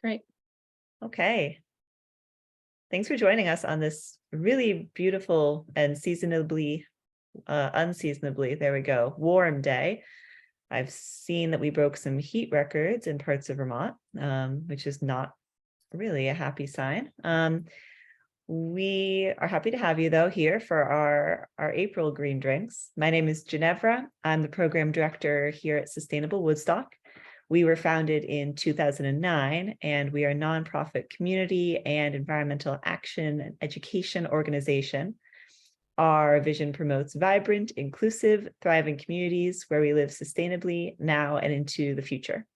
Great. Okay. Thanks for joining us on this really beautiful and unseasonably, there we go, warm day. I've seen that we broke some heat records in parts of Vermont, which is not really a happy sign. We are happy to have you, though, here for our April green drinks. My name is Ginevra. I'm the program director here at Sustainable Woodstock. We were founded in 2009, and we are a nonprofit community and environmental action and education organization. Our vision promotes vibrant, inclusive, thriving communities where we live sustainably now and into the future.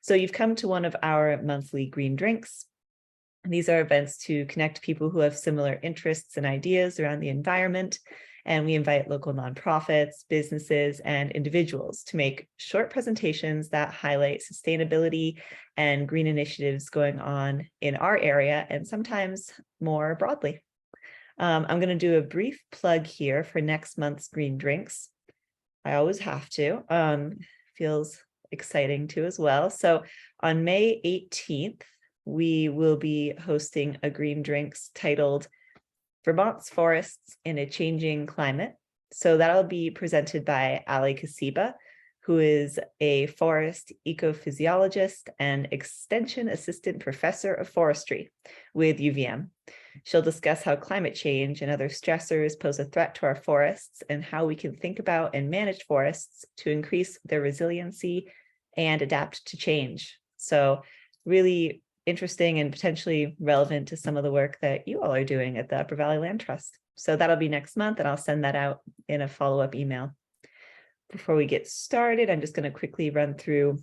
So you've come to one of our monthly green drinks. These are events to connect people who have similar interests and ideas around the environment. And we invite local nonprofits, businesses, and individuals to make short presentations that highlight sustainability and green initiatives going on in our area and sometimes more broadly. I'm going to do a brief plug here for next month's green drinks. I always have to. Feels exciting too as well. So on May 18th, we will be hosting a green drinks titled Vermont's Forests in a Changing Climate. So that'll be presented by Ali Kasiba, who is a forest ecophysiologist and extension assistant professor of forestry with UVM. She'll discuss how climate change and other stressors pose a threat to our forests and how we can think about and manage forests to increase their resiliency and adapt to change. So really interesting and potentially relevant to some of the work that you all are doing at the Upper Valley Land Trust. So that'll be next month, and I'll send that out in a follow-up email. Before we get started, I'm just going to quickly run through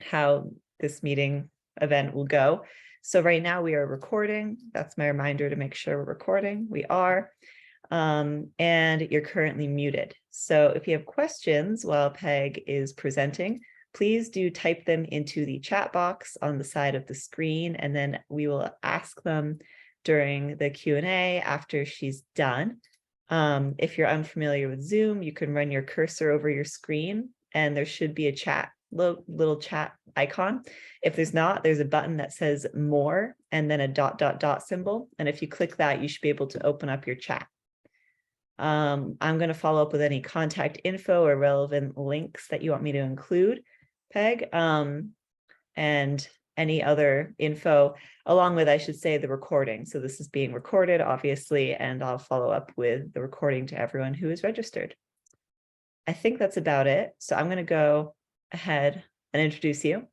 how this meeting event will go. So right now we are recording. That's my reminder to make sure we're recording. We are. And you're currently muted. So if you have questions while Peg is presenting, please do type them into the chat box on the side of the screen, and then we will ask them during the Q&A after she's done. If you're unfamiliar with Zoom, you can run your cursor over your screen, and there should be a little chat icon. If there's not, there's a button that says more and then a ... symbol. And if you click that, you should be able to open up your chat. I'm going to follow up with any contact info or relevant links that you want me to include, Peg, and any other info, along with, I should say, the recording. So this is being recorded, obviously, and I'll follow up with the recording to everyone who is registered. I think that's about it. So I'm going to go ahead and introduce you.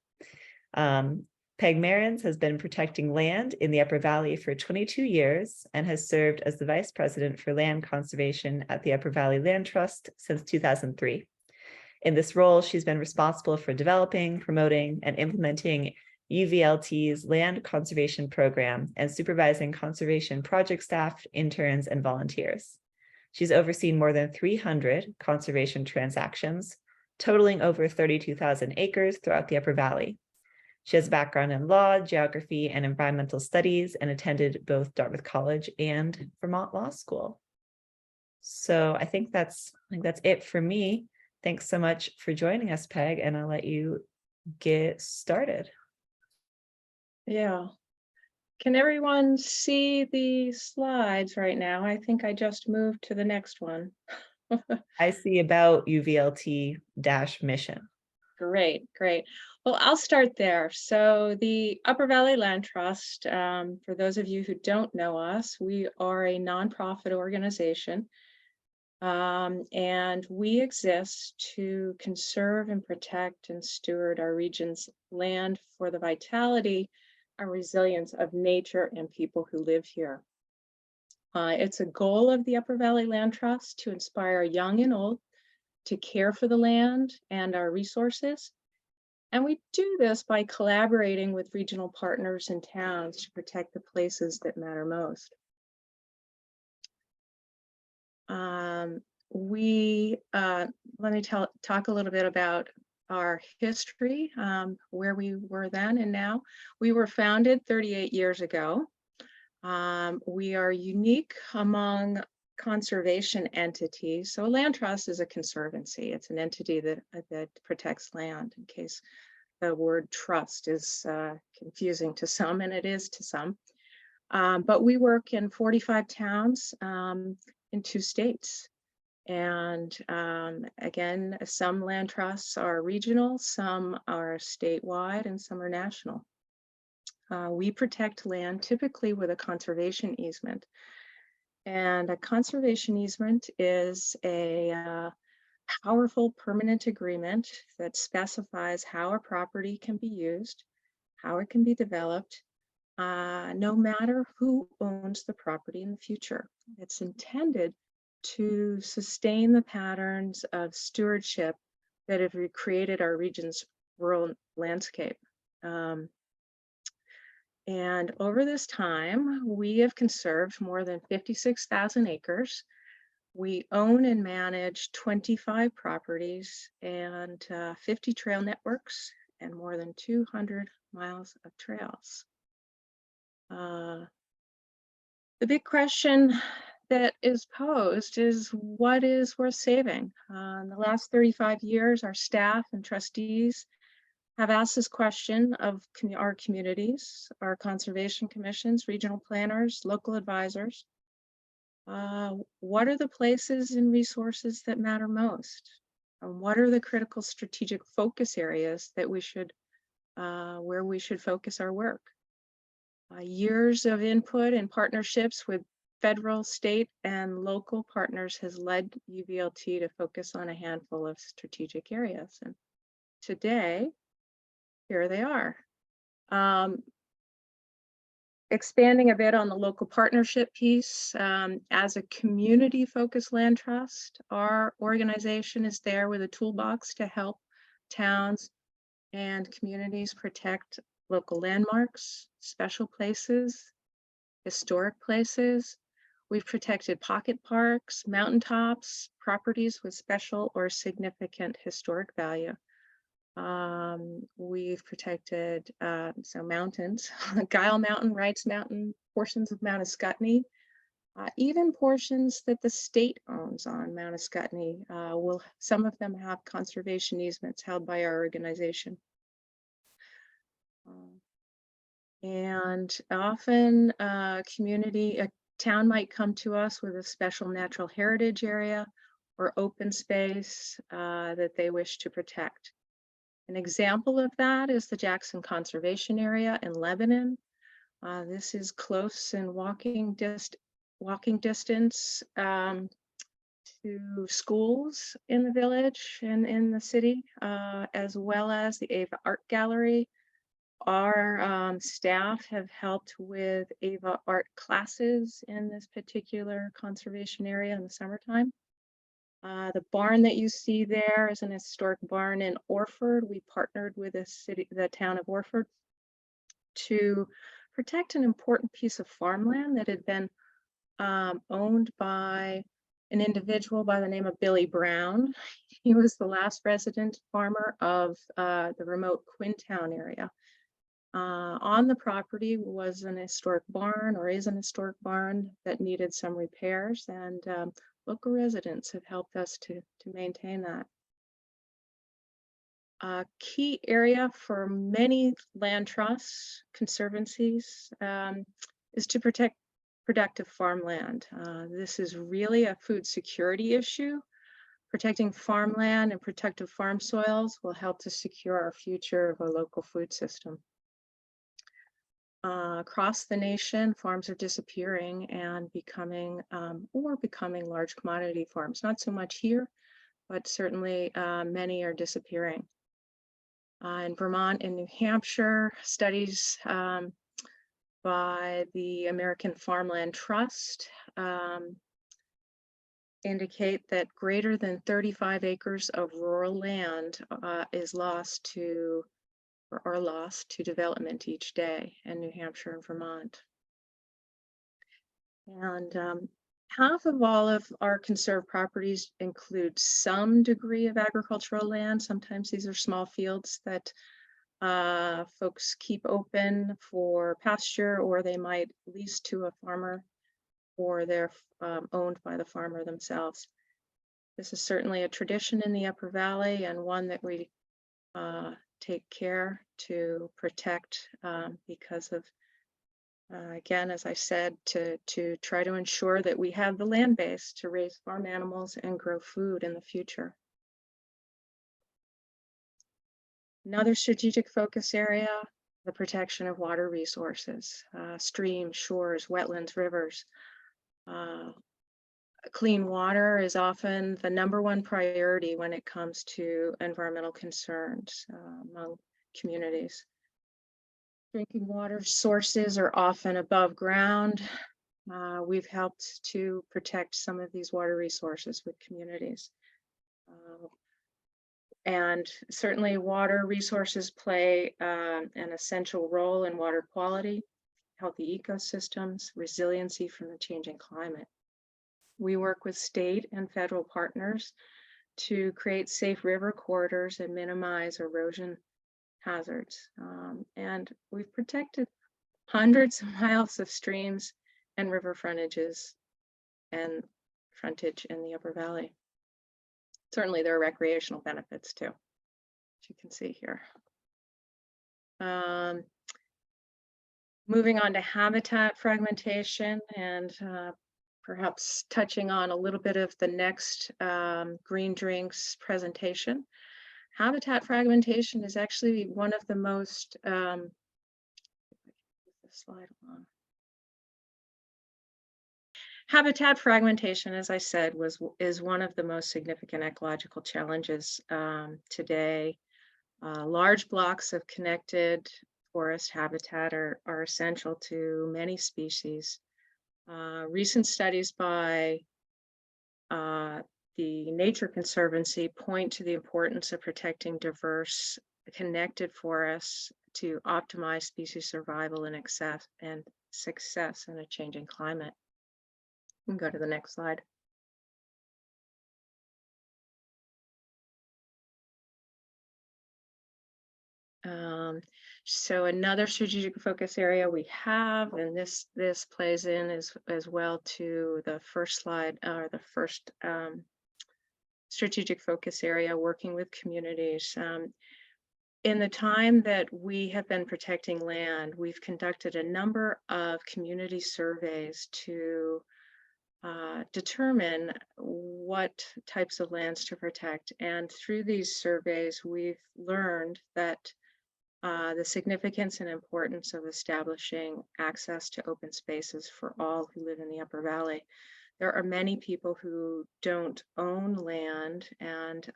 Peg Merrens has been protecting land in the Upper Valley for 22 years and has served as the Vice President for Land Conservation at the Upper Valley Land Trust since 2003. In this role, she's been responsible for developing, promoting, and implementing UVLT's land conservation program and supervising conservation project staff, interns, and volunteers. She's overseen more than 300 conservation transactions, totaling over 32,000 acres throughout the Upper Valley. She has a background in law, geography, and environmental studies, and attended both Dartmouth College and Vermont Law School. So I think that's it for me. Thanks so much for joining us, Peg, and I'll let you get started. Yeah. Can everyone see the slides right now? I think I just moved to the next one. I see about UVLT-mission. Great, great. Well, I'll start there. So the Upper Valley Land Trust, for those of you who don't know us, we are a nonprofit organization, and we exist to conserve and protect and steward our region's land for the vitality and resilience of nature and people who live here. It's a goal of the Upper Valley Land Trust to inspire young and old to care for the land and our resources. And we do this by collaborating with regional partners and towns to protect the places that matter most. Let me talk a little bit about our history, where we were then and now. We were founded 38 years ago. We are unique among conservation entities. So a land trust is a conservancy. It's an entity that protects land, in case the word trust is confusing to some, and it is to some. But we work in 45 towns in 2 states. And again, some land trusts are regional, some are statewide, and some are national. We protect land typically with a conservation easement. And a conservation easement is a powerful permanent agreement that specifies how a property can be used, how it can be developed, no matter who owns the property in the future. It's intended to sustain the patterns of stewardship that have recreated our region's rural landscape. And over this time, we have conserved more than 56,000 acres. We own and manage 25 properties and 50 trail networks and more than 200 miles of trails. The big question that is posed is what is worth saving? In the last 35 years, our staff and trustees have asked this question of our communities, our conservation commissions, regional planners, local advisors. What are the places and resources that matter most? And what are the critical strategic focus areas that we should, where we should focus our work? Years of input and partnerships with federal, state, and local partners has led UVLT to focus on a handful of strategic areas. And today, here they are. Expanding a bit on the local partnership piece, as a community-focused land trust, our organization is there with a toolbox to help towns and communities protect local landmarks, special places, historic places. We've protected pocket parks, mountaintops, properties with special or significant historic value. We've protected mountains, Guile Mountain, Wrights Mountain, portions of Mount Ascutney, even portions that the state owns on Mount Ascutney. Some of them have conservation easements held by our organization. And often a town might come to us with a special natural heritage area or open space that they wish to protect. An example of that is the Jackson Conservation Area in Lebanon. This is close in walking distance to schools in the village and in the city, as well as the Ava Art Gallery. Our staff have helped with Ava art classes in this particular conservation area in the summertime. The barn that you see there is an historic barn in Orford. We partnered with the town of Orford to protect an important piece of farmland that had been owned by an individual by the name of Billy Brown. He was the last resident farmer of the remote Quintown area. On the property was an historic barn, or is an historic barn, that needed some repairs, and local residents have helped us to maintain that. A key area for many land trusts, conservancies, is to protect productive farmland. This is really a food security issue. Protecting farmland and productive farm soils will help to secure our future of a local food system. Across the nation, farms are disappearing and becoming large commodity farms. Not so much here, but certainly many are disappearing. In Vermont and New Hampshire, studies by the American Farmland Trust indicate that greater than 35 acres of rural land is lost to development each day in New Hampshire and Vermont. And half of all of our conserved properties include some degree of agricultural land. Sometimes these are small fields that folks keep open for pasture, or they might lease to a farmer, or they're owned by the farmer themselves. This is certainly a tradition in the Upper Valley, and one that we take care to protect because of, again, as I said, to try to ensure that we have the land base to raise farm animals and grow food in the future. Another strategic focus area, the protection of water resources, streams, shores, wetlands, rivers. Clean water is often the #1 priority when it comes to environmental concerns among communities. Drinking water sources are often above ground. We've helped to protect some of these water resources with communities. And certainly water resources play an essential role in water quality, healthy ecosystems, resiliency from the changing climate. We work with state and federal partners to create safe river corridors and minimize erosion hazards. And we've protected hundreds of miles of streams and river frontage in the Upper Valley. Certainly there are recreational benefits too, as you can see here. Moving on to habitat fragmentation and perhaps touching on a little bit of the next Green Drinks presentation. Habitat fragmentation is actually one of the most, slide on. Habitat fragmentation, as I said, is one of the most significant ecological challenges today. Large blocks of connected forest habitat are essential to many species. Recent studies by the Nature Conservancy point to the importance of protecting diverse, connected forests to optimize species survival and success in a changing climate. We can go to the next slide. So another strategic focus area we have, and this plays in as well to the first slide, or the first strategic focus area, working with communities. In the time that we have been protecting land, we've conducted a number of community surveys to determine what types of lands to protect. And through these surveys, we've learned that the significance and importance of establishing access to open spaces for all who live in the Upper Valley. There are many people who don't own land, and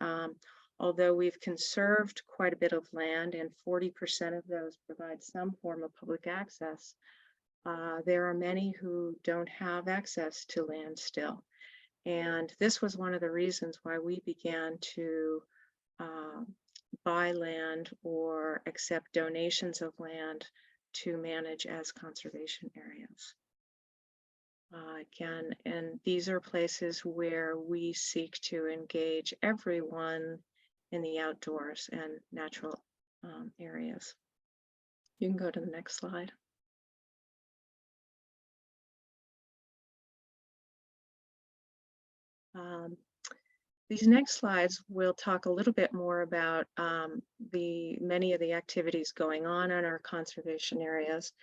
although we've conserved quite a bit of land and 40% of those provide some form of public access, there are many who don't have access to land still. And this was one of the reasons why we began to buy land or accept donations of land to manage as conservation areas. Again, and these are places where we seek to engage everyone in the outdoors and natural areas. You can go to the next slide. These next slides will talk a little bit more about many of the activities going on in our conservation areas.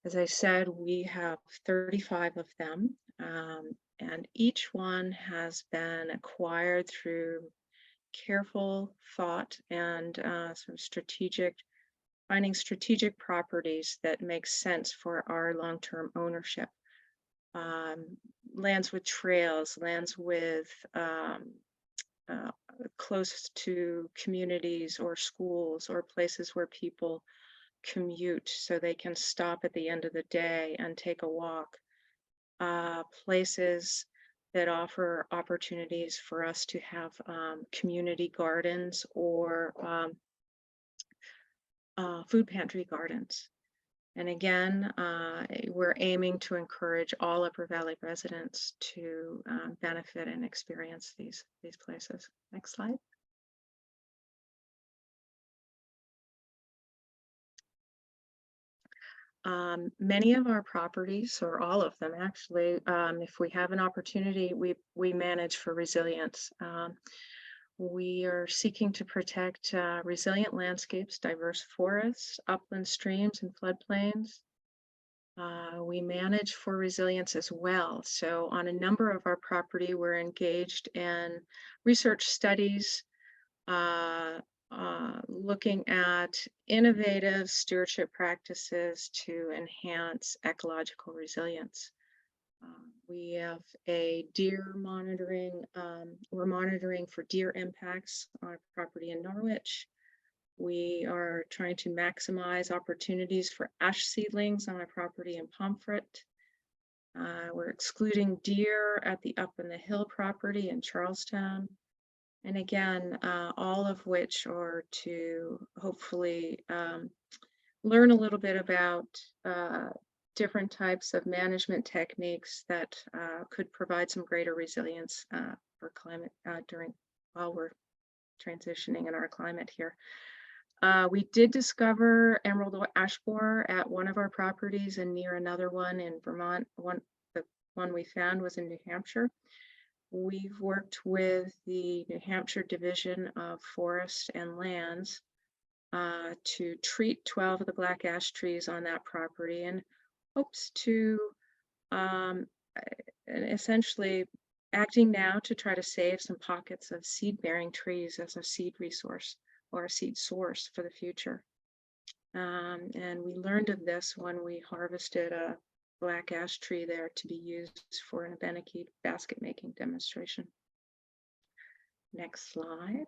As I said, we have 35 of them, and each one has been acquired through careful thought and sort of finding strategic properties that make sense for our long-term ownership. Lands with trails, lands with close to communities or schools or places where people commute so they can stop at the end of the day and take a walk. Places that offer opportunities for us to have community gardens or food pantry gardens. And again, we're aiming to encourage all Upper Valley residents to benefit and experience these places. Next slide. Many of our properties, or all of them actually, if we have an opportunity, we manage for resilience. We are seeking to protect resilient landscapes, diverse forests, upland streams, and floodplains. We manage for resilience as well. So on a number of our property, we're engaged in research studies, uh, looking at innovative stewardship practices to enhance ecological resilience. We have a deer monitoring, we're monitoring for deer impacts on our property in Norwich. We are trying to maximize opportunities for ash seedlings on our property in Pomfret. We're excluding deer at the Up in the Hill property in Charlestown. And again, all of which are to hopefully learn a little bit about different types of management techniques that could provide some greater resilience for climate while we're transitioning in our climate here. We did discover emerald ash borer at one of our properties and near another one in Vermont. The one we found was in New Hampshire. We've worked with the New Hampshire Division of Forest and Lands to treat 12 of the black ash trees on that property and hopes to um, essentially acting now to try to save some pockets of seed-bearing trees as a seed resource or a seed source for the future. And we learned of this when we harvested a black ash tree there to be used for an Abenaki basket making demonstration. Next slide.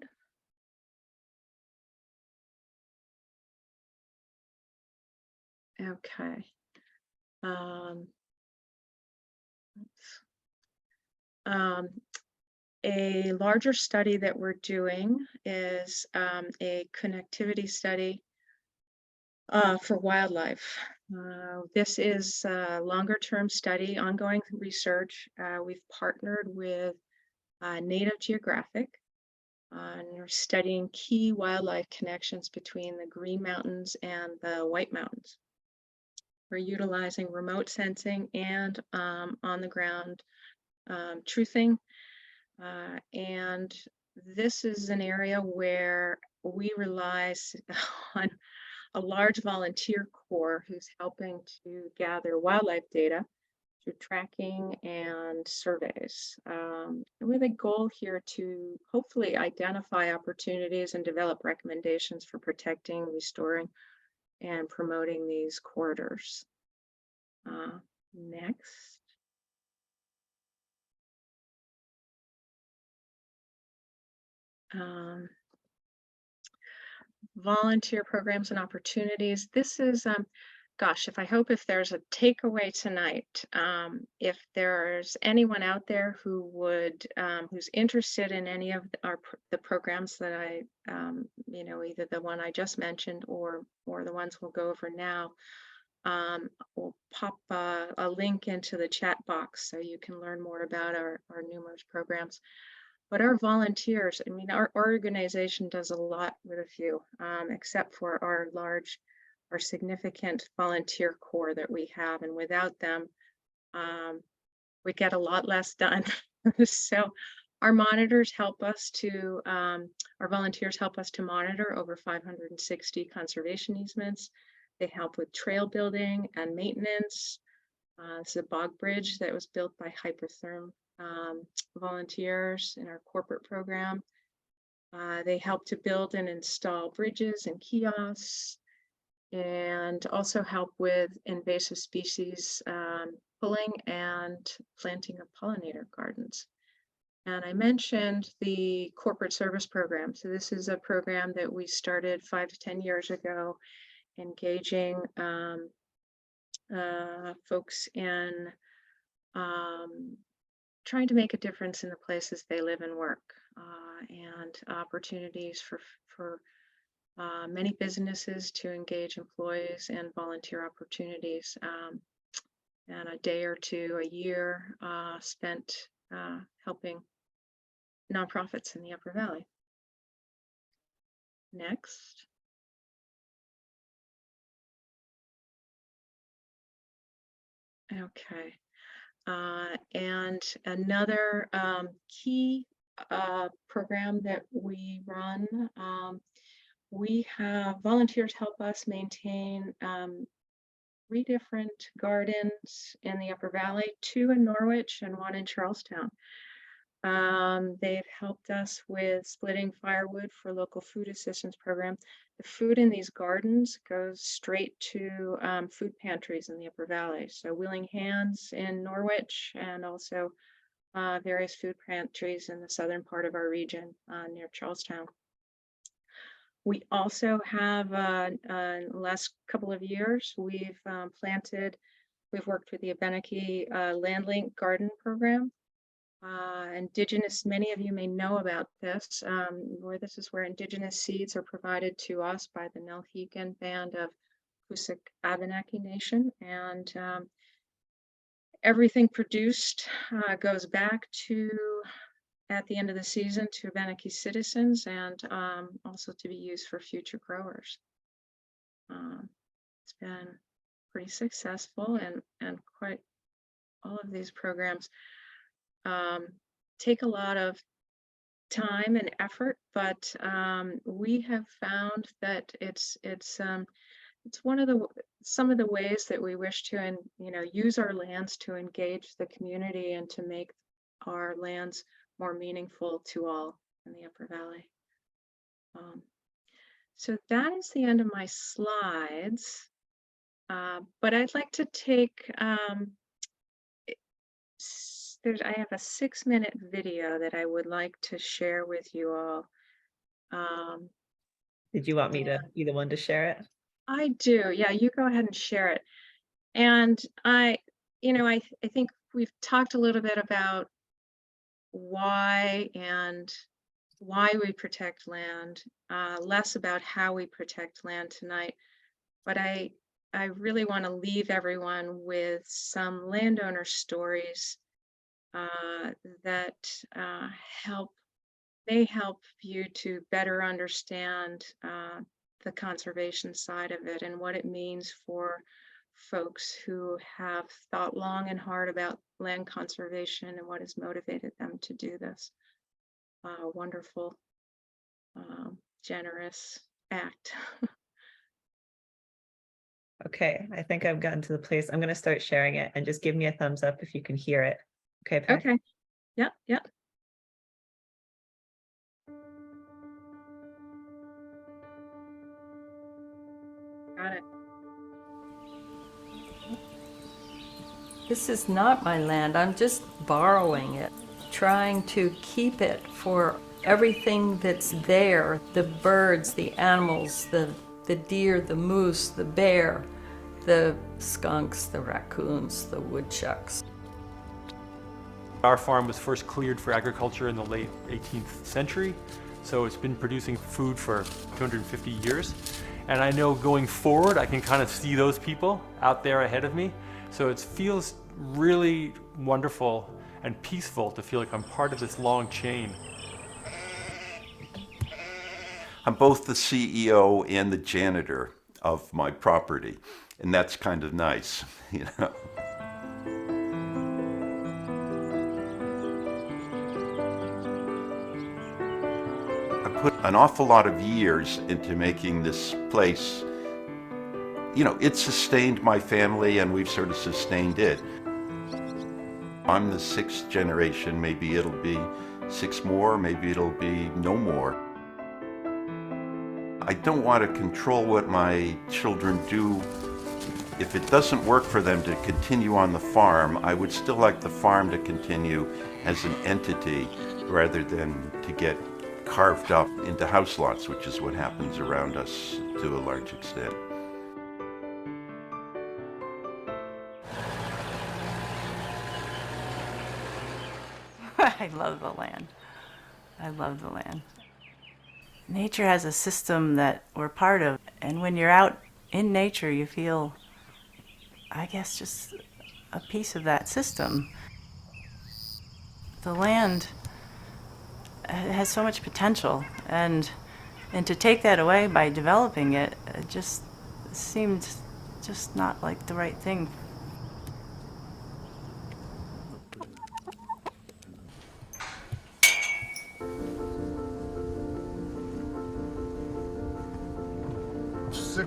Okay. A larger study that we're doing is a connectivity study for wildlife. This is a longer term study, ongoing research. We've partnered with Native Geographic and we're studying key wildlife connections between the Green Mountains and the White Mountains. We're utilizing remote sensing and on the ground truthing. And this is an area where we rely on a large volunteer corps who's helping to gather wildlife data through tracking and surveys, with a goal here to hopefully identify opportunities and develop recommendations for protecting, restoring, and promoting these corridors. Next. Volunteer programs and opportunities. This is, gosh, if there's a takeaway tonight, if there's anyone out there who would, who's interested in any of the programs that I, either the one I just mentioned or the ones we'll go over now, we'll pop a link into the chat box so you can learn more about our numerous programs. But our volunteers, our organization does a lot with a few, except for our significant volunteer corps that we have. And without them, we get a lot less done. So our volunteers help us to monitor over 560 conservation easements. They help with trail building and maintenance. This is a bog bridge that was built by Hypertherm volunteers in our corporate program. They help to build and install bridges and kiosks and also help with invasive species pulling and planting of pollinator gardens. And I mentioned the corporate service program. So this is a program that we started 5 to 10 years ago, engaging folks in trying to make a difference in the places they live and work, and opportunities for many businesses to engage employees and volunteer opportunities, and a day or two a year spent helping nonprofits in the Upper Valley. Next. Okay. And another key program that we run. We have volunteers help us maintain 3 different gardens in the Upper Valley, 2 in Norwich and 1 in Charlestown. They've helped us with splitting firewood for local food assistance program. The food in these gardens goes straight to food pantries in the Upper Valley. So Willing Hands in Norwich, and also various food pantries in the southern part of our region near Charlestown. We also have, in the last couple of years, we've worked with the Abenaki Landlink Garden Program. Indigenous, many of you may know about this, this is where indigenous seeds are provided to us by the Nelhegan Band of Kusik Abenaki Nation, and everything produced goes back to, at the end of the season, to Abenaki citizens, and also to be used for future growers. It's been pretty successful, and quite all of these programs take a lot of time and effort, but we have found that it's one of some of the ways that we wish to, use our lands to engage the community and to make our lands more meaningful to all in the Upper Valley. So that is the end of my slides, but I'd like to take I have a 6-minute video that I would like to share with you all. Did you want me to be the one to share it? I do. Yeah, you go ahead and share it. And I think we've talked a little bit about why we protect land, less about how we protect land tonight. But I really want to leave everyone with some landowner stories that may help you to better understand the conservation side of it and what it means for folks who have thought long and hard about land conservation and what has motivated them to do this wonderful, generous act. Okay, I think I've gotten to the place. I'm going to start sharing it, and just give me a thumbs up if you can hear it. Okay, Peg? Okay. Yep, yep. Got it. This is not my land. I'm just borrowing it, trying to keep it for everything that's there, the birds, the animals, the deer, the moose, the bear, the skunks, the raccoons, the woodchucks. Our farm was first cleared for agriculture in the late 18th century, so it's been producing food for 250 years. And I know going forward, I can kind of see those people out there ahead of me. So it feels really wonderful and peaceful to feel like I'm part of this long chain. I'm both the CEO and the janitor of my property, and that's kind of nice, you know. I put an awful lot of years into making this place. You know, it sustained my family and we've sort of sustained it. I'm the 6th generation, maybe it'll be 6 more, maybe it'll be no more. I don't want to control what my children do. If it doesn't work for them to continue on the farm, I would still like the farm to continue as an entity rather than to get carved up into house lots, which is what happens around us to a large extent. I love the land. I love the land. Nature has a system that we're part of, and when you're out in nature, you feel, I guess, just a piece of that system. The land has so much potential, and to take that away by developing it, it just seemed just not like the right thing.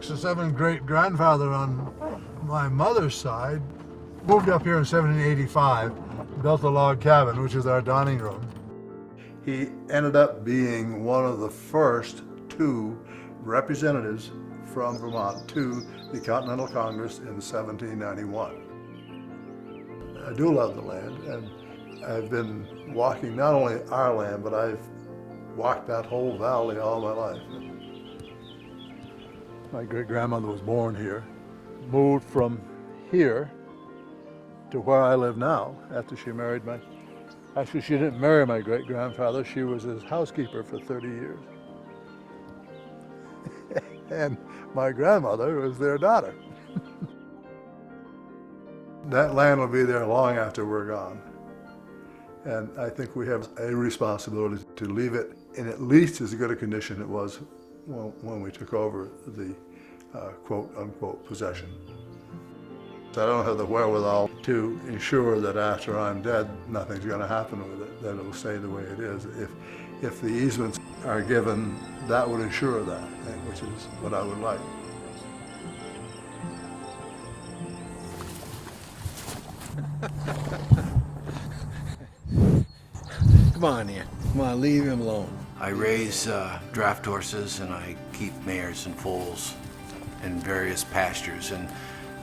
6th or 7th great-grandfather on my mother's side moved up here in 1785, built a log cabin, which is our dining room. He ended up being one of the first 2 representatives from Vermont to the Continental Congress in 1791. I do love the land, and I've been walking not only our land, but I've walked that whole valley all my life. My great-grandmother was born here, moved from here to where I live now after she married actually she didn't marry my great-grandfather, she was his housekeeper for 30 years. And my grandmother was their daughter. That land will be there long after we're gone. And I think we have a responsibility to leave it in at least as good a condition it was when we took over the quote-unquote possession. I don't have the wherewithal to ensure that after I'm dead, nothing's going to happen with it, that it'll stay the way it is. If the easements are given, that would ensure that, which is what I would like. Come on, Ian. Come on, leave him alone. I raise draft horses and I keep mares and foals in various pastures, and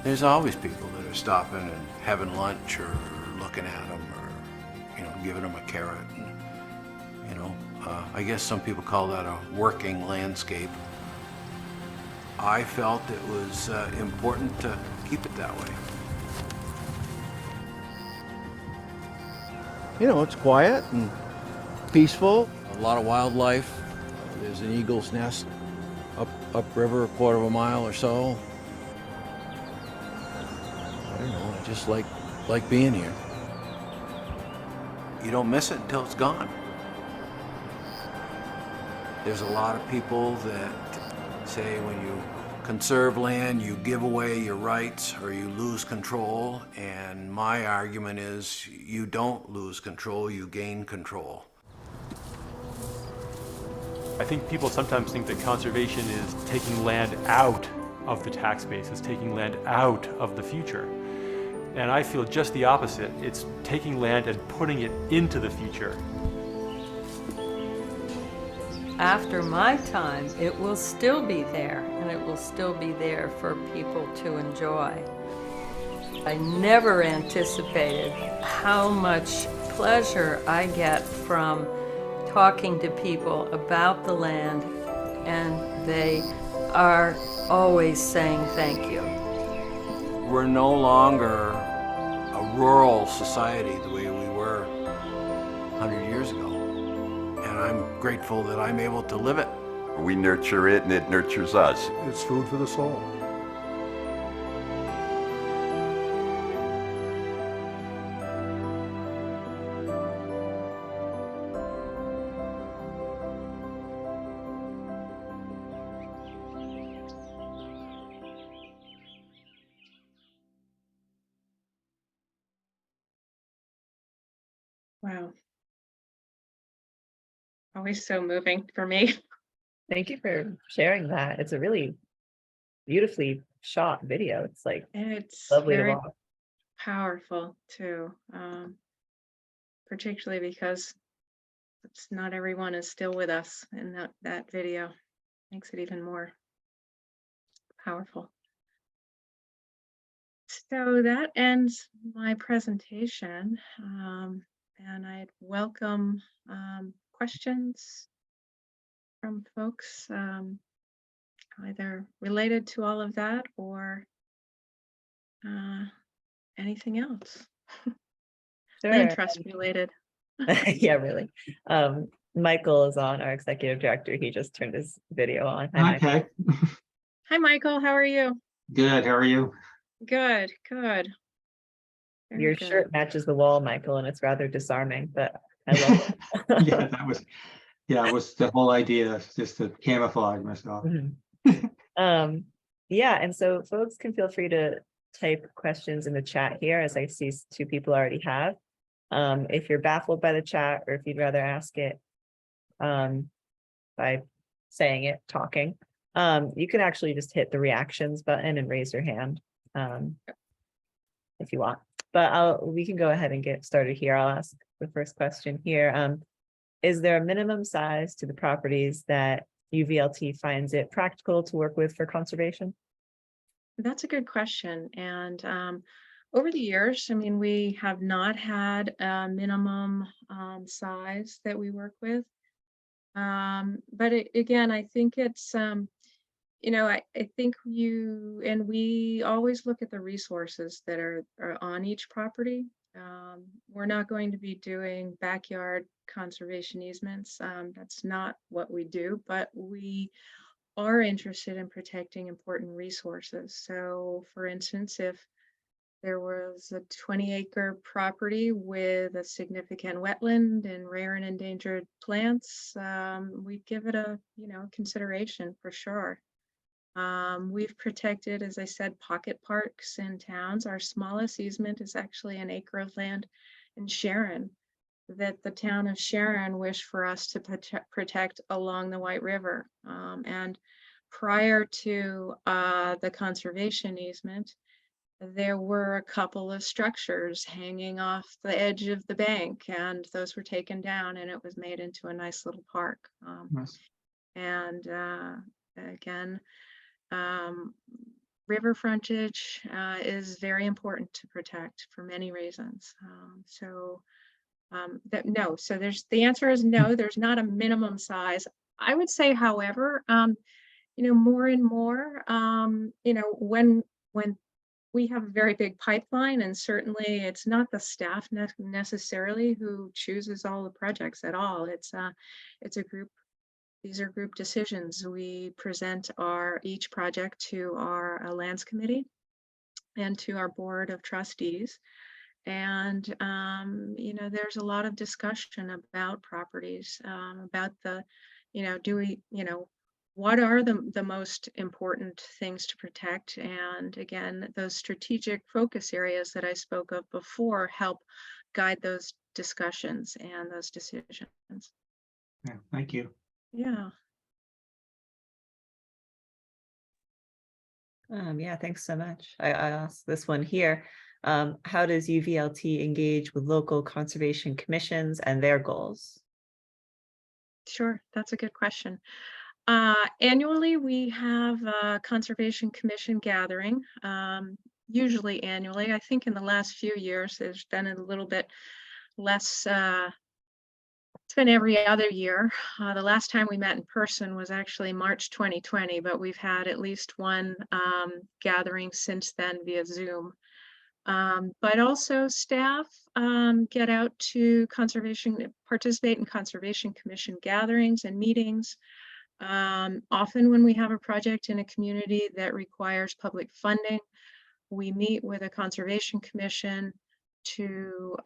there's always people that are stopping and having lunch or looking at them or, giving them a carrot. And, I guess some people call that a working landscape. I felt it was important to keep it that way. It's quiet and peaceful. A lot of wildlife. There's an eagle's nest upriver, a quarter of a mile or so. I don't know, I just like being here. You don't miss it until it's gone. There's a lot of people that say when you conserve land, you give away your rights or you lose control, and my argument is you don't lose control, you gain control. I think people sometimes think that conservation is taking land out of the tax base, it's taking land out of the future. And I feel just the opposite. It's taking land and putting it into the future. After my time, it will still be there, and it will still be there for people to enjoy. I never anticipated how much pleasure I get from talking to people about the land, and they are always saying thank you. We're no longer a rural society the way we were 100 years ago. And I'm grateful that I'm able to live it. We nurture it and it nurtures us. It's food for the soul. Wow. Always so moving for me. Thank you for sharing that. It's a really beautifully shot video. It's like It's lovely to very watch. powerful too, particularly because not everyone is still with us in that video. Makes it even more powerful. So that ends my presentation, and I'd welcome questions from folks, either related to all of that or anything else. Land Sure. trust related. Yeah, really. Michael is on, our executive director. He just turned his video on. Hi, Michael. Okay, Hi, Michael. How are you? good. How are you? Good, good. Very Your good. shirt matches the wall, Michael, and it's rather disarming, but I love it. Yeah, that was the whole idea, just to camouflage myself. Mhm. Yeah, and so folks can feel free to type questions in the chat here, as I see 2 people already have. If you're baffled by the chat, or if you'd rather ask it by saying it, talking, You can actually just hit the reactions button and raise your hand if you want. But we can go ahead and get started here. I'll ask the first question here. Is there a minimum size to the properties that UVLT finds it practical to work with for conservation? That's a good question. And over the years, I mean, we have not had a minimum size that we work with. But again, I think it's, I think we always look at the resources that are on each property. We're not going to be doing backyard conservation easements. That's not what we do, but we are interested in protecting important resources. So for instance, if there was a 20-acre property with a significant wetland and rare and endangered plants, we'd give it a, consideration for sure. We've protected, as I said, pocket parks in towns. Our smallest easement is actually an acre of land in Sharon that the town of Sharon wished for us to protect along the White River. And prior to the conservation easement, there were a couple of structures hanging off the edge of the bank, and those were taken down, and it was made into a nice little park. Nice. And again, river frontage is very important to protect for many reasons. So the answer is no, there's not a minimum size. I would say, however, more and more, when we have a very big pipeline, and certainly it's not the staff necessarily who chooses all the projects at all. It's a group. These are group decisions. We present each project to our lands committee and to our board of trustees. And, there's a lot of discussion about properties, about what are the most important things to protect? And again, those strategic focus areas that I spoke of before help guide those discussions and those decisions. Yeah, thank you. Yeah. Yeah, thanks so much. I asked this one here. How does UVLT engage with local conservation commissions and their goals? Sure, that's a good question. Annually, we have a Conservation Commission gathering, usually annually. I think in the last few years, there's been a little bit less, it's been every other year. The last time we met in person was actually March 2020, but we've had at least one gathering since then via Zoom. But also staff get out to participate in Conservation Commission gatherings and meetings. Often when we have a project in a community that requires public funding, we meet with a Conservation Commission to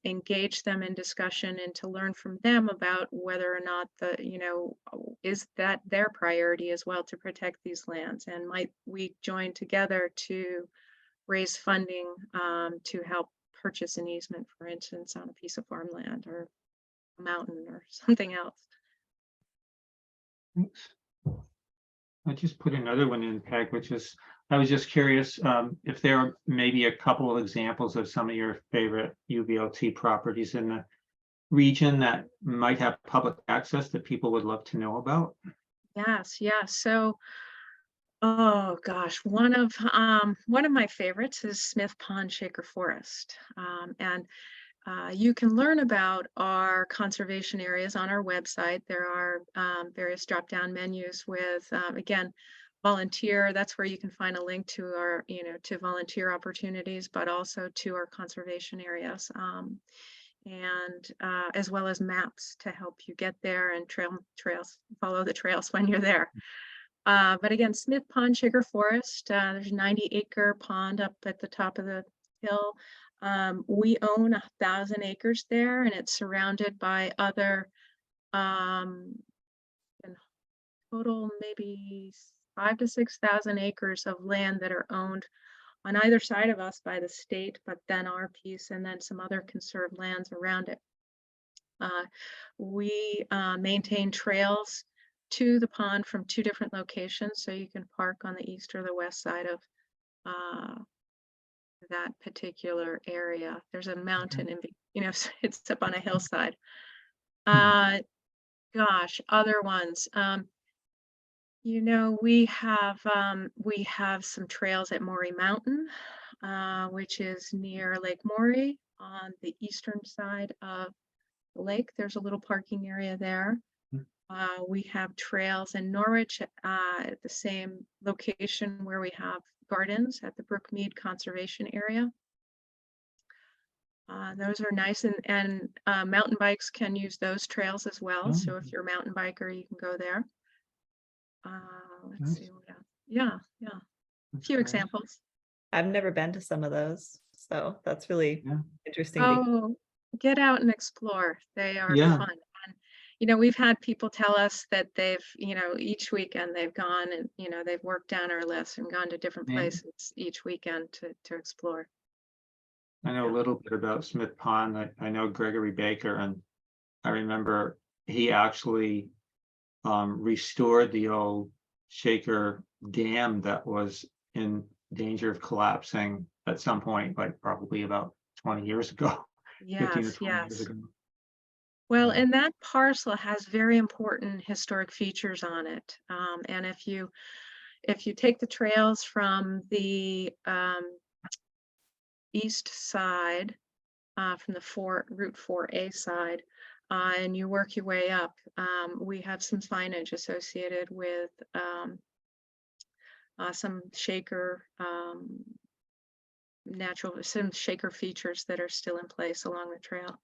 engage them in discussion and to learn from them about whether or not is that their priority as well to protect these lands, and might we join together to raise funding to help purchase an easement, for instance, on a piece of farmland or a mountain or something else. Thanks. I just put another one in, Peg, which is, I was just curious if there are maybe a couple of examples of some of your favorite UVLT properties in the region that might have public access that people would love to know about. Yes, yeah. So, oh gosh, one of my favorites is Smith Pond Shaker Forest, and you can learn about our conservation areas on our website. There are various drop-down menus with, again, volunteer. That's where you can find a link to our, to volunteer opportunities, but also to our conservation areas, and as well as maps to help you get there and trails, follow the trails when you're there. But again, Smith Pond Sugar Forest, there's a 90-acre pond up at the top of the hill. We own 1,000 acres there, and it's surrounded by other, in total, maybe 5,000 to 6,000 acres of land that are owned on either side of us by the state, but then our piece, and then some other conserved lands around it. We maintain trails to the pond from 2 different locations, so you can park on the east or the west side of that particular area. There's a mountain so it's up on a hillside. Gosh, other ones. We have some trails at Maury Mountain, which is near Lake Maury on the eastern side of the lake. There's a little parking area there. We have trails in Norwich at the same location where we have gardens at the Brookmead Conservation Area. Those are nice, and mountain bikes can use those trails as well. So if you're a mountain biker, you can go there. Let's see what else. Yeah. A few examples. I've never been to some of those, so that's really interesting. Oh, get out and explore. They are fun. And, we've had people tell us that they've, each weekend they've gone and, they've worked down our list and gone to different places each weekend to explore. I know a little bit about Smith Pond. I know Gregory Baker, and I remember he actually restored the old Shaker Dam that was in danger of collapsing at some point, like probably about 20 years ago. 15 or 20 years ago. Well, and that parcel has very important historic features on it. And if you take the trails from the east side, from the Route 4A side, and you work your way up, we have some signage associated with some Shaker some Shaker features that are still in place along the trail.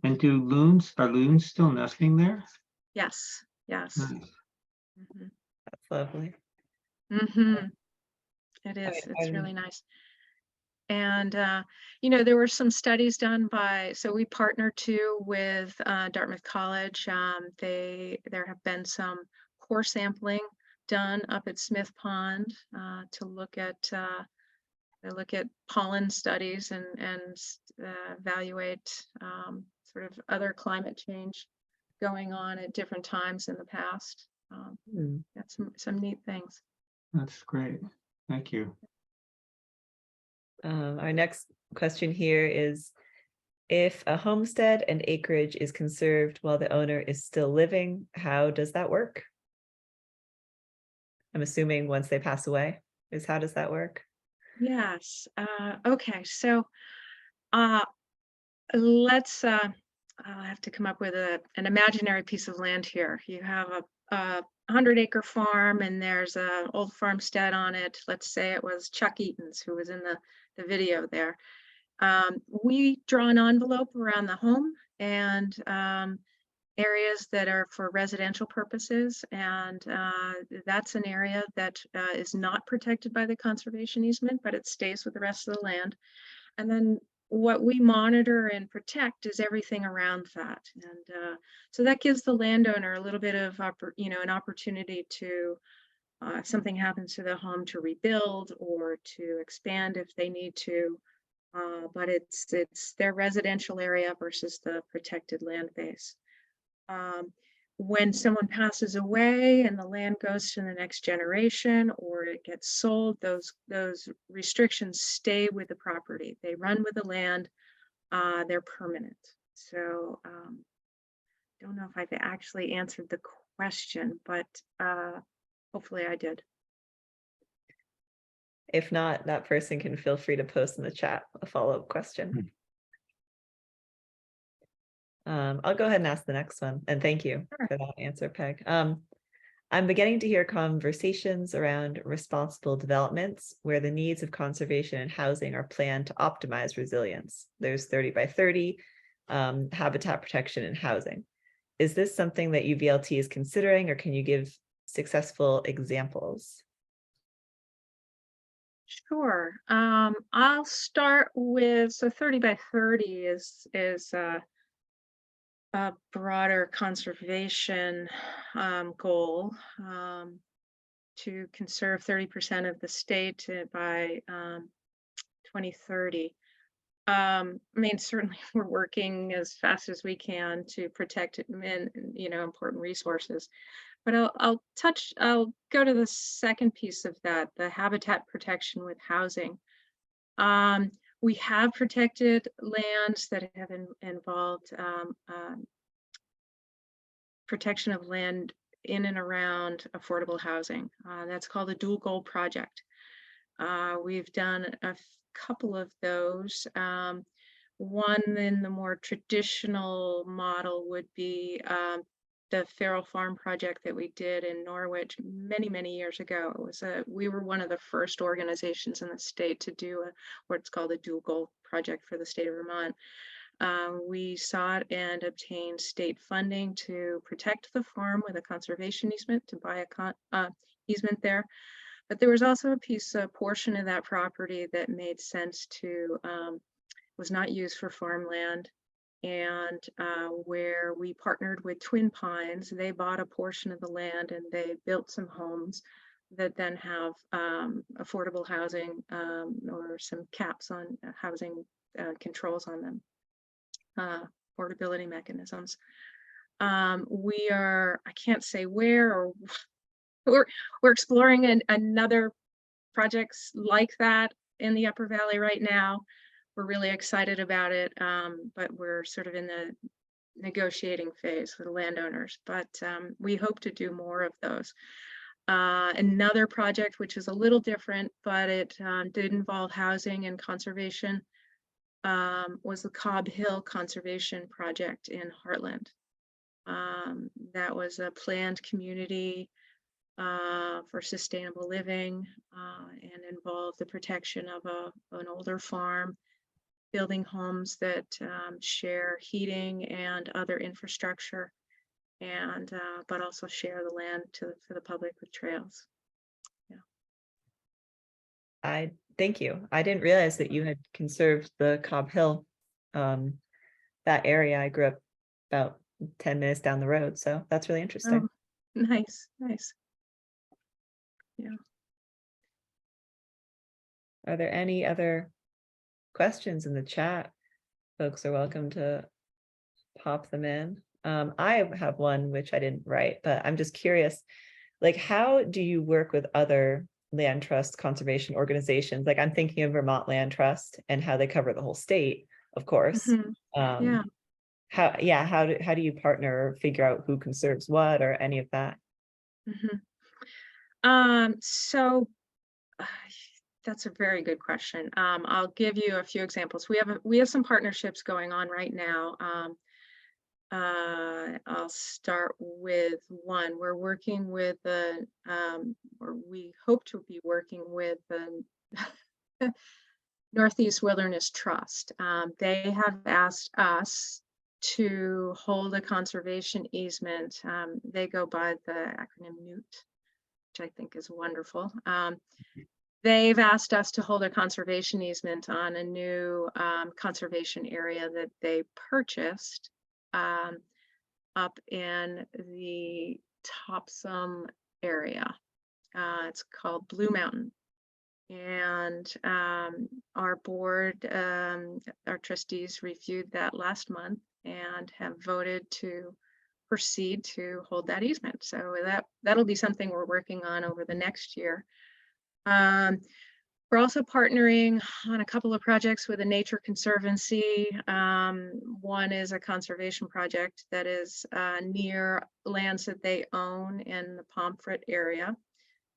And are loons still nesting there? Yes. Nice. That's lovely. It is. It's really nice. And, there were some studies done so we partnered too with Dartmouth College. There have been some core sampling done up at Smith Pond to look at pollen studies and evaluate sort of other climate change going on at different times in the past. That's some neat things. That's great. Thank you. Our next question here is, if a homestead and acreage is conserved while the owner is still living, how does that work? I'm assuming once they pass away, how does that work? Yes. Okay. So let's I'll have to come up with an imaginary piece of land here. You have a 100-acre farm and there's an old farmstead on it. Let's say it was Chuck Eaton's, who was in the video there. We draw an envelope around the home and areas that are for residential purposes, and that's an area that is not protected by the conservation easement, but it stays with the rest of the land. And then what we monitor and protect is everything around that. And so that gives the landowner a little bit of an opportunity to, if something happens to the home, to rebuild or to expand if they need to. But it's their residential area versus the protected land base. When someone passes away and the land goes to the next generation or it gets sold, those restrictions stay with the property. They run with the land. They're permanent. So don't know if I've actually answered the question, but hopefully I did. If not, that person can feel free to post in the chat a follow-up question. I'll go ahead and ask the next one. And thank you for that answer, Peg. I'm beginning to hear conversations around responsible developments where the needs of conservation and housing are planned to optimize resilience. There's 30 by 30, habitat protection and housing. Is this something that UVLT is considering, or can you give successful examples? Sure. I'll start with, so 30 by 30 is a broader conservation goal to conserve 30% of the state by 2030. I mean, certainly we're working as fast as we can to protect it and, important resources. But I'll go to the second piece of that, the habitat protection with housing. Um, we have protected lands that have involved protection of land in and around affordable housing. That's called the Dual Goal Project. We've done a couple of those. One in the more traditional model would be the Feral Farm project that we did in Norwich many, many years ago. We were one of the first organizations in the state to do what's called a Dual Goal Project for the state of Vermont. We sought and obtained state funding to protect the farm with a conservation easement, to buy a easement there. But there was also a portion of that property that made sense to, was not used for farmland. And where we partnered with Twin Pines, they bought a portion of the land and they built some homes that then have affordable housing or some caps on housing controls on them. Affordability mechanisms. I can't say where, or we're exploring another projects like that in the Upper Valley right now. We're really excited about it, but we're sort of in the negotiating phase with the landowners, but we hope to do more of those. Another project, which is a little different, but it did involve housing and conservation, was the Cobb Hill Conservation Project in Heartland. That was a planned community for sustainable living and involved the protection of an older farm, building homes that share heating and other infrastructure, and but also share the land for the public with trails. Thank you. I didn't realize that you had conserved the Cobb Hill, that area. I grew up about 10 minutes down the road, so that's really interesting. Oh, nice. Yeah. Are there any other questions in the chat? Folks are welcome to pop them in. I have one which I didn't write, but I'm just curious, like, how do you work with other land trust conservation organizations? Like, I'm thinking of Vermont Land Trust and how they cover the whole state, of course. Yeah. How do you partner or figure out who conserves what or any of that? So that's a very good question. I'll give you a few examples. We have some partnerships going on right now. I'll start with one. We're working with or we hope to be working with the Northeast Wilderness Trust. They have asked us to hold a conservation easement. They go by the acronym NEWT, which I think is wonderful. They've asked us to hold a conservation easement on a new conservation area that they purchased up in the Topsom area. It's called Blue Mountain. And our board, our trustees reviewed that last month and have voted to proceed to hold that easement. So that'll be something we're working on over the next year. We're also partnering on a couple of projects with a Nature Conservancy. One is a conservation project that is near lands that they own in the Pomfret area.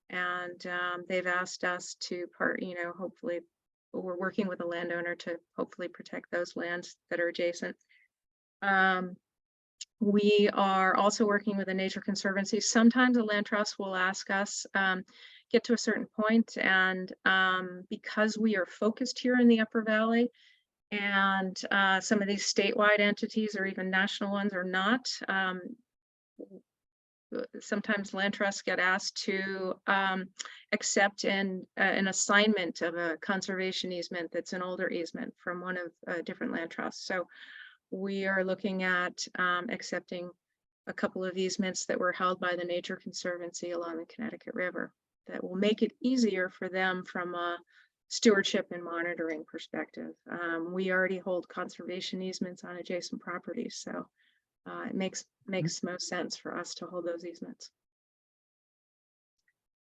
And they've asked us to hopefully we're working with a landowner to hopefully protect those lands that are adjacent. We are also working with a Nature Conservancy. Sometimes a land trust will ask us, get to a certain point, and because we are focused here in the Upper Valley, and some of these statewide entities or even national ones are not, sometimes land trusts get asked to accept an assignment of a conservation easement that's an older easement from one of different land trusts. So we are looking at accepting a couple of easements that were held by the Nature Conservancy along the Connecticut River that will make it easier for them from a stewardship and monitoring perspective. We already hold conservation easements on adjacent properties, so it makes most sense for us to hold those easements.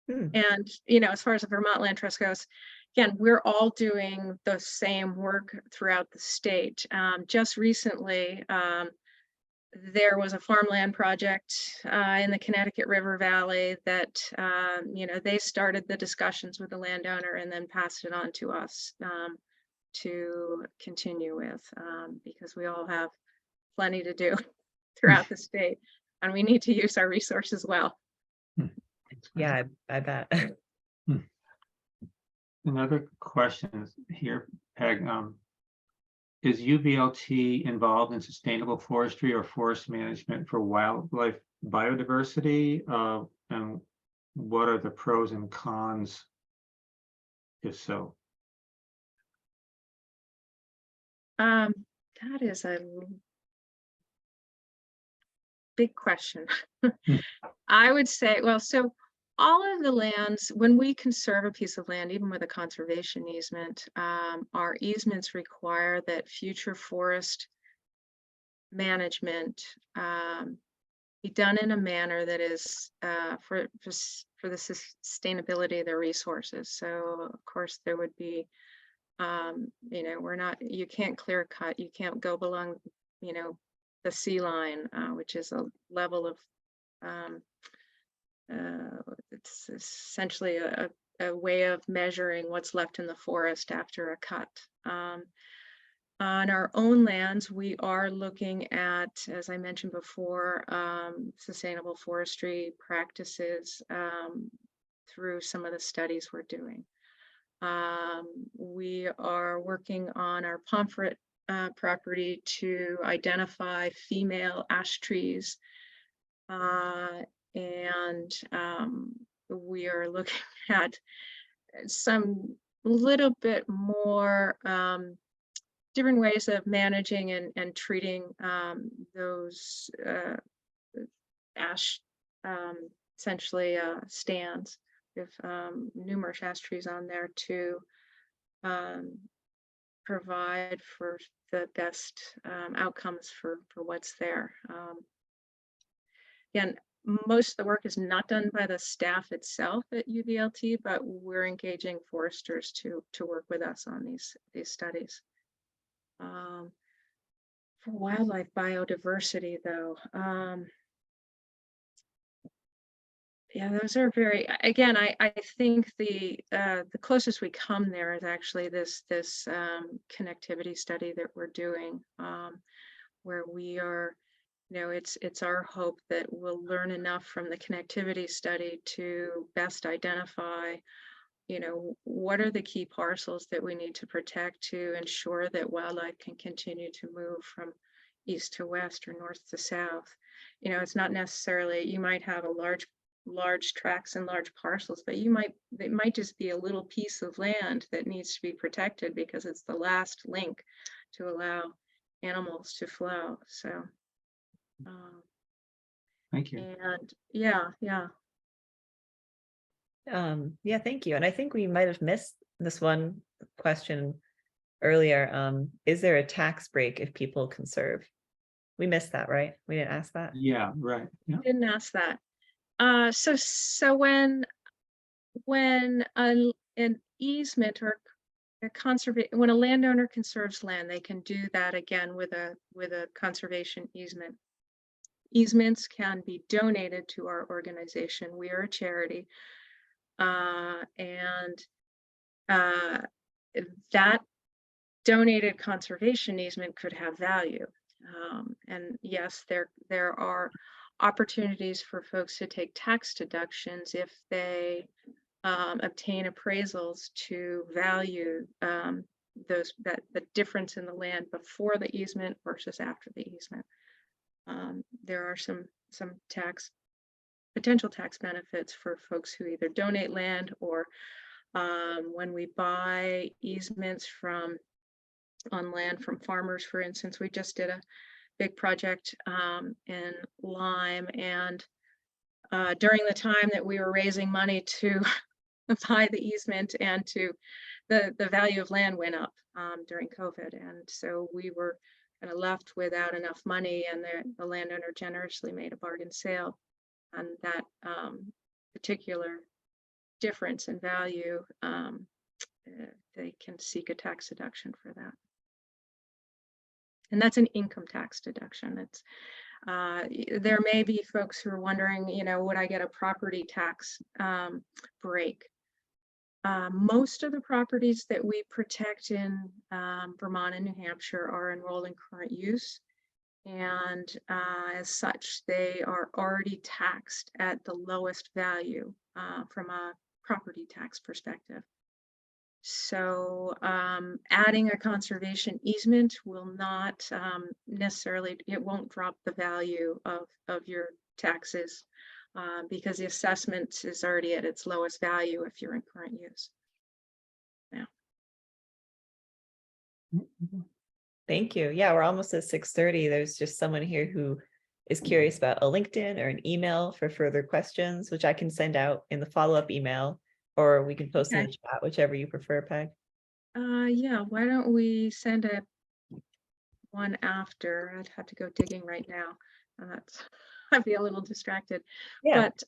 And, as far as the Vermont Land Trust goes, again, we're all doing the same work throughout the state. Just recently, there was a farmland project in the Connecticut River Valley that, they started the discussions with the landowner and then passed it on to us to continue with, because we all have plenty to do throughout the state, and we need to use our resources well. Yeah, I bet. Another question here, Peg. Is UVLT involved in sustainable forestry or forest management for wildlife biodiversity? And what are the pros and cons, if so? That is a big question. I would say, well, so all of the lands, when we conserve a piece of land, even with a conservation easement, our easements require that future forest management be done in a manner that is for the sustainability of the resources. So of course there would be, you can't clear cut, you can't go below, the sea line, which is a level of it's essentially a way of measuring what's left in the forest after a cut. On our own lands, we are looking at, as I mentioned before, sustainable forestry practices through some of the studies we're doing. We are working on our Pomfret property to identify female ash trees. And we are looking at some little bit more different ways of managing and treating those ash, essentially stands. We have numerous ash trees on there to provide for the best outcomes for what's there. Again, most of the work is not done by the staff itself at UVLT, but we're engaging foresters to work with us on these studies. For wildlife biodiversity, though, yeah, those are very, again, I think the closest we come there is actually this connectivity study that we're doing, where we are, it's our hope that we'll learn enough from the connectivity study to best identify, what are the key parcels that we need to protect to ensure that wildlife can continue to move from east to west or north to south. It's not necessarily, you might have a large tracts and large parcels, but it might just be a little piece of land that needs to be protected because it's the last link to allow animals to flow. So thank you. And yeah. Yeah, thank you. And I think we might have missed this one question earlier. Is there a tax break if people conserve? We missed that, right? We didn't ask that. Yeah, right. Yeah. Didn't ask that. So when an easement or when a landowner conserves land, they can do that again with a conservation easement. Easements can be donated to our organization. We are a charity, and that donated conservation easement could have value. And yes, there are opportunities for folks to take tax deductions if they obtain appraisals to value the difference in the land before the easement versus after the easement. There are some potential tax benefits for folks who either donate land or when we buy easements on land from farmers. For instance, we just did a big project in Lyme, and during the time that we were raising money to buy the easement and to the value of land went up during COVID. And so we were kind of left without enough money, and the landowner generously made a bargain sale. And that particular difference in value, they can seek a tax deduction for that. And that's an income tax deduction. It's there may be folks who are wondering, you know, would I get a property tax break? Most of the properties that we protect in Vermont and New Hampshire are enrolled in current use. And as such, they are already taxed at the lowest value from a property tax perspective. So adding a conservation easement will not necessarily, it won't drop the value of your taxes because the assessment is already at its lowest value if you're in current use. Yeah. Thank you. Yeah, we're almost at 6:30. There's just someone here who is curious about a LinkedIn or an email for further questions, which I can send out in the follow-up email, or we can post in the chat, whichever you prefer, Peg. Yeah, why don't we send one after? I'd have to go digging right now. I'd be a little distracted. Yeah. But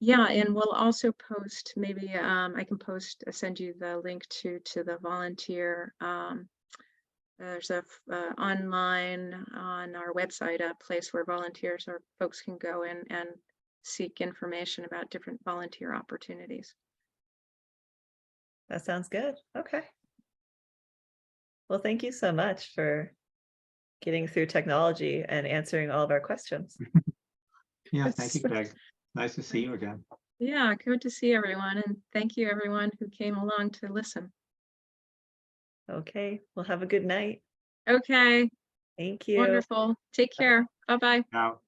yeah, and we'll also post, maybe I can send you the link to the volunteer. There's a online on our website, a place where volunteers or folks can go in and seek information about different volunteer opportunities. That sounds good. Okay. Well, thank you so much for getting through technology and answering all of our questions. Yeah, thank you, Peg. Nice to see you again. Yeah, good to see everyone. And thank you everyone who came along to listen. Okay, well, have a good night. Okay, Thank you. wonderful. Take care. Bye-bye. Now.